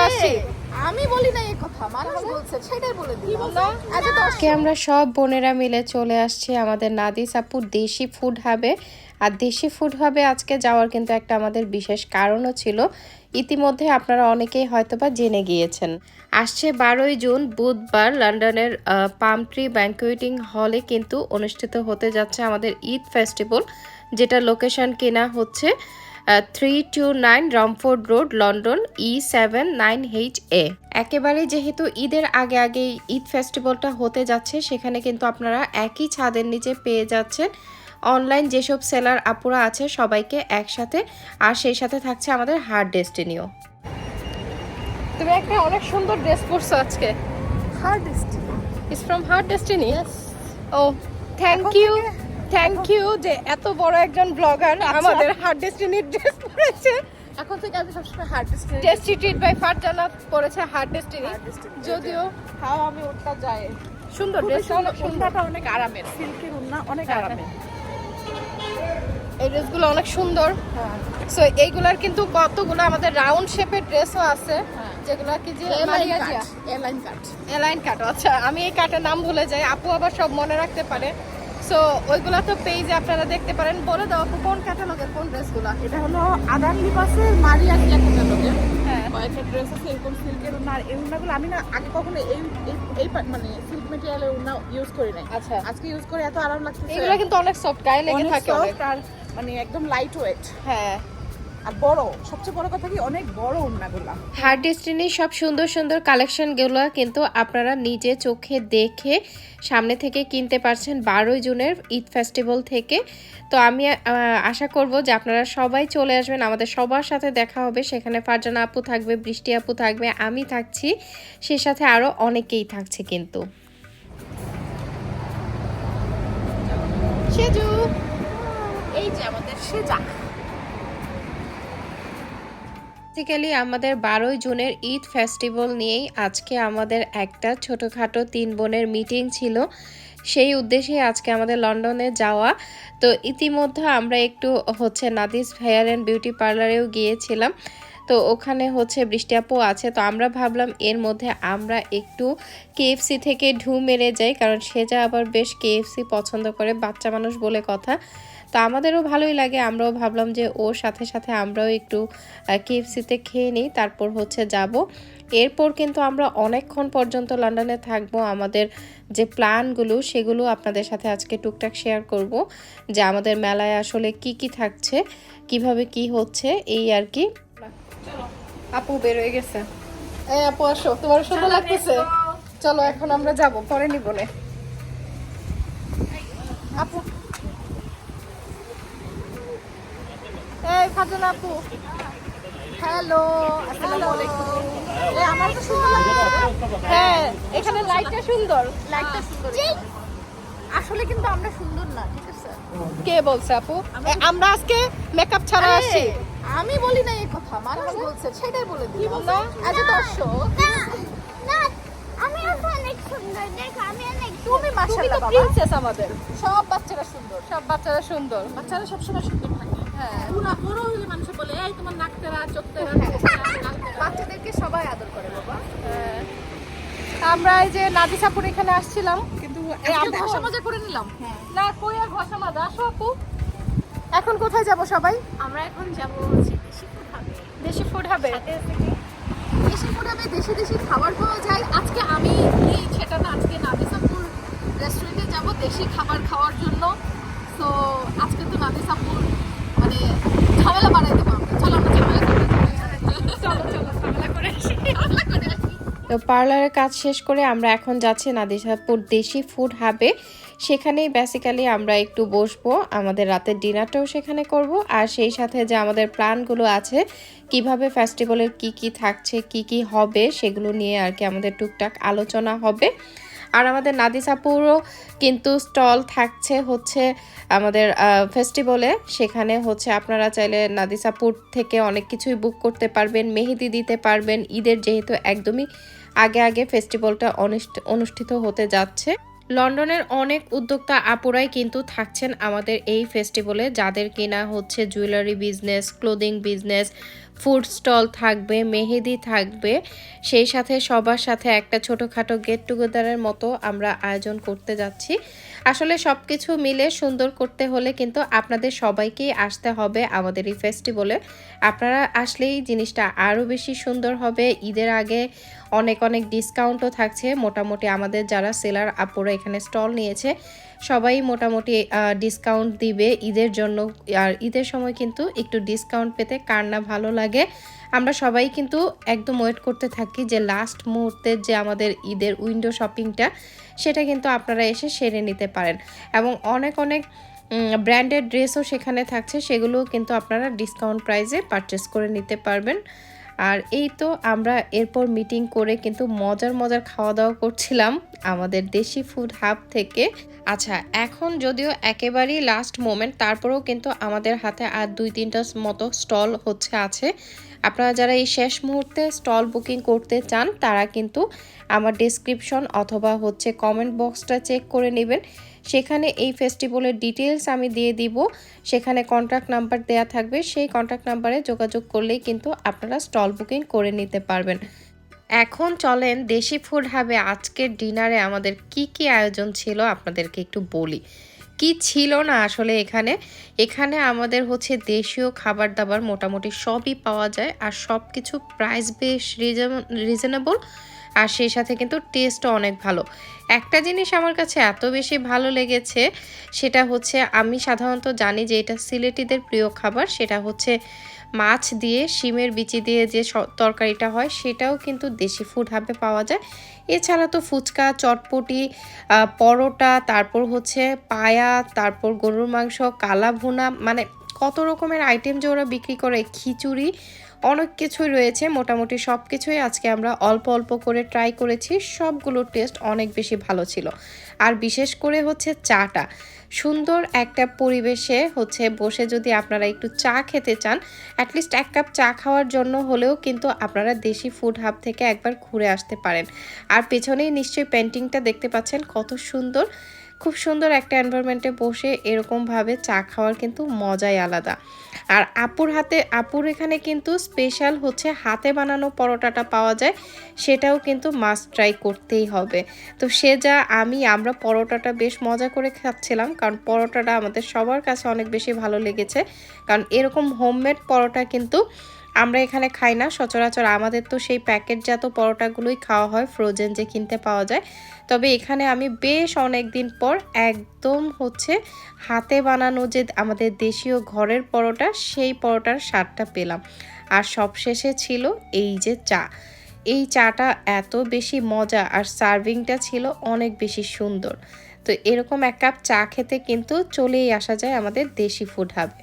আসছি। আমি বলি না এই কথা, মানুষ বলছে, সেটাই বলে দিলাম। আজকে আমরা সব বোনেরা মিলে চলে আসছি আমাদের নাদিস আপুর দেশি ফুড হাবে। আর দেশি ফুড হাবে আজকে যাওয়ার কিন্তু একটা আমাদের বিশেষ কারণও ছিল, ইতিমধ্যে আপনারা অনেকেই হয়তোবা জেনে গিয়েছেন। আসছে 12ই জুন বুধবার লন্ডনের পাম ট্রি ব্যাংকুয়েটিং হলে কিন্তু অনুষ্ঠিত হতে যাচ্ছে আমাদের ঈদ ফেস্টিভ্যাল, যেটা লোকেশন কিনা হচ্ছে 329 রমফোর্ড রোড, লন্ডন E79HA। একেবারে যেহেতু ঈদের আগে আগে ঈদ ফেস্টিভ্যালটা হতে যাচ্ছে, সেখানে কিন্তু আপনারা একই ছাদের নিচে পেয়ে যাচ্ছেন অনলাইন যেসব সেলার আপুরা আছে সবাইকে একসাথে, আর সেই সাথে থাকছে আমাদের হার্ট ডেস্টিনিও। তুমি একটা অনেক সুন্দর ড্রেস পরছো আজকে। Heart destiny is from heart destiny. ও থ্যাংক ইউ যে এত বড় একজন ব্লগার আমাদের হার্ট ডেস্টিনির ড্রেস পরেছে। এখন থেকে আমি সবসময় heart destiny. Tasty treat by Farzana পরেছে হার্ট ডেস্টিনি। যদিও হাও আমি ওটা যাই সুন্দর ড্রেসটা, অনেক সুন্দর, উন্নাটা অনেক আরামের, সিল্কের উন্না অনেক আরামের। এই ড্রেসগুলো অনেক সুন্দর। সো এইগুলার কিন্তু কতগুলো আমাদের রাউন্ড শেপের ড্রেসও আছে, যেগুলো কি যে এলাইন কাট। আচ্ছা, আমি এই কাটের নাম ভুলে যাই, আপু আবার সব মনে রাখতে পারে। সো ওইগুলা তো পেজে আপনারা দেখতে পারেন। বলে দাও আপু কোন ক্যাটালগের কোন ড্রেসগুলো? এটা হলো আদান লিবাসের মারিয়া ক্যাটালগের। হ্যাঁ, কয়েকটা ড্রেস আছে এরকম সিল্কের উন্না। আর এই উন্নাগুলো আমি না আগে কখনো এই মানে সিল্ক ম্যাটেরিয়ালের উন্না ইউজ করি নাই। আচ্ছা, আজকে ইউজ করে এত আরাম লাগতেছে। এগুলো কিন্তু অনেক সফট, গায়ে লেগে অনেক থাকে অনেক। soft আর মানে একদম লাইট ওয়েট। হ্যাঁ, আর বড়, সবচেয়ে বড় কথা কি অনেক বড় উন্নাগুলা। হার্ট ডেস্টিনির সব সুন্দর সুন্দর কালেকশনগুলো কিন্তু আপনারা নিজে চোখে দেখে সামনে থেকে কিনতে পারছেন 12ই জুনের ঈদ ফেস্টিভ্যাল থেকে। তো আমি আশা করব যে আপনারা সবাই চলে আসবেন, আমাদের সবার সাথে দেখা হবে। সেখানে ফারজানা আপু থাকবে, বৃষ্টি আপু থাকবে, আমি থাকছি, সে সাথে আরও অনেকেই থাকছে কিন্তু। সেজু, এই যে আমাদের সেজা। বেসিক্যালি আমাদের 12ই জুনের ঈদ ফেস্টিভ্যাল নিয়েই আজকে আমাদের একটা ছোটোখাটো 3 বোনের মিটিং ছিল। সেই উদ্দেশ্যে আজকে আমাদের লন্ডনে যাওয়া। তো ইতিমধ্যে আমরা একটু নাদিস হেয়ার অ্যান্ড বিউটি পার্লারেও গিয়েছিলাম। তো ওখানে বৃষ্টি আপু আছে, তো আমরা ভাবলাম এর মধ্যে আমরা একটু KFC থেকে ঢু মেরে যাই, কারণ সেজা আবার বেশ KFC পছন্দ করে, বাচ্চা মানুষ বলে কথা। তো আমাদেরও ভালোই লাগে, আমরাও ভাবলাম যে ওর সাথে সাথে আমরাও একটু KFCতে খেয়ে নিই, তারপর যাব। এরপর কিন্তু আমরা অনেকক্ষণ পর্যন্ত লন্ডনে থাকবো। আমাদের যে প্ল্যানগুলো সেগুলো আপনাদের সাথে আজকে টুকটাক শেয়ার করব, যে আমাদের মেলায় আসলে কি কি থাকছে, কিভাবে কি হচ্ছে, এই আর কি। আপু বের হয়ে গেছে। এই আপু আসো, তোমার সুন্দর লাগতেছে। চলো এখন আমরা যাব, পরে নিব নে। আপু, এই ফারজানা আপু, হ্যালো, আসসালামু আলাইকুম। এই আমার তো সুন্দর লাগছে। হ্যাঁ, এখানে লাইটটা সুন্দর। লাইটটা সুন্দর। আসলে কিন্তু আমরা সুন্দর না, ঠিক আছে? কে বলছে আপু? আমরা আজকে মেকআপ ছাড়া আসছি। আমি বলি না এই কথা, মানুষ বলছে, সেটাই বলে দিলাম। আজ দর্শক, আমি অনেক সুন্দর। দেখো আমি অনেক, তুমি তুমি মাশাআল্লাহ তো বাবা। প্রিন্সেস আমাদের। সব বাচ্চারা সুন্দর, সব বাচ্চারা সুন্দর। বাচ্চারা সবসময় সুন্দর থাকে। হ্যাঁ, পুরা বড় হলে মানুষ বলে এই তোমার নাক তেরা, চোখ তেরা। বাচ্চাদেরকে সবাই আদর করে বাবা। হ্যাঁ। আমরা এই যে নাদিসাপুর এখানে আসছিলাম, কিন্তু এই আমরা আমরা- ভাষা মজা করে নিলাম। না কই আর ঘষা মাজা। আসো আপু, এখন কোথায় যাব সবাই? আমরা এখন যাব হচ্ছে দেশি ফুড খাবে। দেশি ফুড হবে। দেশি ফুড হবে, দেশি দেশি খাবার পাওয়া যায়। আজকে আমি এই সেটা না, আজকে নাদিসাপুর রেস্টুরেন্টে যাব দেশি খাবার খাওয়ার জন্য। তো আজকে তো নাদিসাপুর মানে ঝামেলা বাড়াই দেবো আমরা। চলো আমরা ঝামেলা করে চলো ঝামেলা করে আসি। তো পার্লারের কাজ শেষ করে আমরা এখন যাচ্ছি নাদিসাপুর দেশি ফুড হাবে। সেখানেই বেসিক্যালি আমরা একটু বসবো, আমাদের রাতের ডিনারটাও সেখানে করব, আর সেই সাথে যে আমাদের প্ল্যানগুলো আছে কিভাবে ফেস্টিভ্যালের কি কি থাকছে, কি কি হবে, সেগুলো নিয়ে আর কি আমাদের টুকটাক আলোচনা হবে। আর আমাদের নাদিসাপুরও কিন্তু স্টল থাকছে আমাদের ফেস্টিভ্যালে। সেখানে আপনারা চাইলে নাদিসাপুর থেকে অনেক কিছুই বুক করতে পারবেন, মেহেদি দিতে পারবেন। ঈদের যেহেতু একদমই আগে আগে ফেস্টিভ্যালটা অনুষ্ঠিত হতে যাচ্ছে। লন্ডনের অনেক উদ্যোক্তা আপুরাই কিন্তু থাকছেন আমাদের এই ফেস্টিভ্যালে, যাদের কিনা jewellery business, clothing business, food stall থাকবে, মেহেদি থাকবে, সেই সাথে সবার সাথে একটা ছোটোখাটো গেট টুগেদারের মতো আমরা আয়োজন করতে যাচ্ছি। আসলে সব কিছু মিলে সুন্দর করতে হলে কিন্তু আপনাদের সবাইকেই আসতে হবে আমাদের এই ফেস্টিভ্যালে। আপনারা আসলেই জিনিসটা আরও বেশি সুন্দর হবে। ঈদের আগে অনেক অনেক ডিসকাউন্টও থাকছে। মোটামুটি আমাদের যারা সেলার আপুরা এখানে স্টল নিয়েছে সবাই মোটামুটি ডিসকাউন্ট দিবে ঈদের জন্য। আর ঈদের সময় কিন্তু একটু ডিসকাউন্ট পেতে কার না ভালো লাগে। আমরা সবাই কিন্তু একদম ওয়েট করতে থাকি যে লাস্ট মুহূর্তের যে আমাদের ঈদের উইন্ডো শপিংটা, সেটা কিন্তু আপনারা এসে সেরে নিতে পারেন। এবং অনেক অনেক ব্র্যান্ডেড ড্রেসও সেখানে থাকছে, সেগুলোও কিন্তু আপনারা ডিসকাউন্ট প্রাইসে পারচেস করে নিতে পারবেন। আর এই তো আমরা এরপর মিটিং করে কিন্তু মজার মজার খাওয়া দাওয়া করছিলাম আমাদের দেশি ফুড হাব থেকে। আচ্ছা, এখন যদিও একেবারেই লাস্ট মোমেন্ট, তারপরেও কিন্তু আমাদের হাতে আর 2-3টা মতো স্টল আছে। আপনারা যারা এই শেষ মুহূর্তে স্টল বুকিং করতে চান তারা কিন্তু আমার ডেসক্রিপশন অথবা কমেন্ট বক্সটা চেক করে নেবেন। সেখানে এই ফেস্টিভ্যালের ডিটেলস আমি দিয়ে দিব। সেখানে কন্ট্যাক্ট নাম্বার দেয়া থাকবে, সেই কন্ট্যাক্ট নাম্বারে যোগাযোগ করলেই কিন্তু আপনারা স্টল বুকিং করে নিতে পারবেন। এখন চলেন দেশি ফুড হাবে আজকের ডিনারে আমাদের কি আয়োজন ছিল আপনাদেরকে একটু বলি। কি ছিল না আসলে এখানে আমাদের দেশীয় খাবার দাবার মোটামুটি সবই পাওয়া যায়। আর সব কিছু প্রাইস বেশ রিজনেবল, আর সেই সাথে কিন্তু টেস্টও অনেক ভালো। একটা জিনিস আমার কাছে এত বেশি ভালো লেগেছে, সেটা আমি সাধারণত জানি যে এটা সিলেটিদের প্রিয় খাবার, সেটা মাছ দিয়ে শিমের বিচি দিয়ে যে তরকারিটা হয়, সেটাও কিন্তু দেশি ফুড হাবে পাওয়া যায়। এছাড়া তো ফুচকা, চটপটি, পরোটা, তারপর পায়া, তারপর গরুর মাংস, কালা ভুনা, মানে কত রকমের আইটেম যে ওরা বিক্রি করে, খিচুড়ি, অনেক কিছুই রয়েছে। মোটামুটি সব কিছুই আজকে আমরা অল্প অল্প করে ট্রাই করেছি। সবগুলোর টেস্ট অনেক বেশি ভালো ছিল। আর বিশেষ করে চাটা, সুন্দর একটা পরিবেশে বসে যদি আপনারা একটু চা খেতে চান, অ্যাটলিস্ট 1 কাপ চা খাওয়ার জন্য হলেও কিন্তু আপনারা দেশি ফুড হাব থেকে একবার ঘুরে আসতে পারেন। আর পেছনেই নিশ্চয়ই পেন্টিংটা দেখতে পাচ্ছেন, কত সুন্দর। খুব সুন্দর একটা এনভায়রনমেন্টে বসে এরকমভাবে চা খাওয়ার কিন্তু মজাই আলাদা। আর আপুর এখানে কিন্তু স্পেশাল হাতে বানানো পরোটাটা পাওয়া যায়, সেটাও কিন্তু মাস্ট ট্রাই করতেই হবে। তো আমরা পরোটাটা বেশ মজা করে খাচ্ছিলাম, কারণ পরোটাটা আমাদের সবার কাছে অনেক বেশি ভালো লেগেছে। কারণ এরকম হোমমেড পরোটা কিন্তু আমরা এখানে খাই না সচরাচর। আমাদের তো সেই প্যাকেটজাত পরোটাগুলোই খাওয়া হয়, ফ্রোজেন যে কিনতে পাওয়া যায়। তবে এখানে আমি বেশ অনেক দিন পর একদম হাতে বানানো যে আমাদের দেশীয় ঘরের পরোটা, সেই পরোটার স্বাদটা পেলাম। আর সবশেষে ছিল এই যে চা। এই চাটা এত বেশি মজা, আর সার্ভিংটা ছিল অনেক বেশি সুন্দর। তো এরকম 1 কাপ চা খেতে কিন্তু চলেই আসা যায় আমাদের দেশি ফুড হাবে।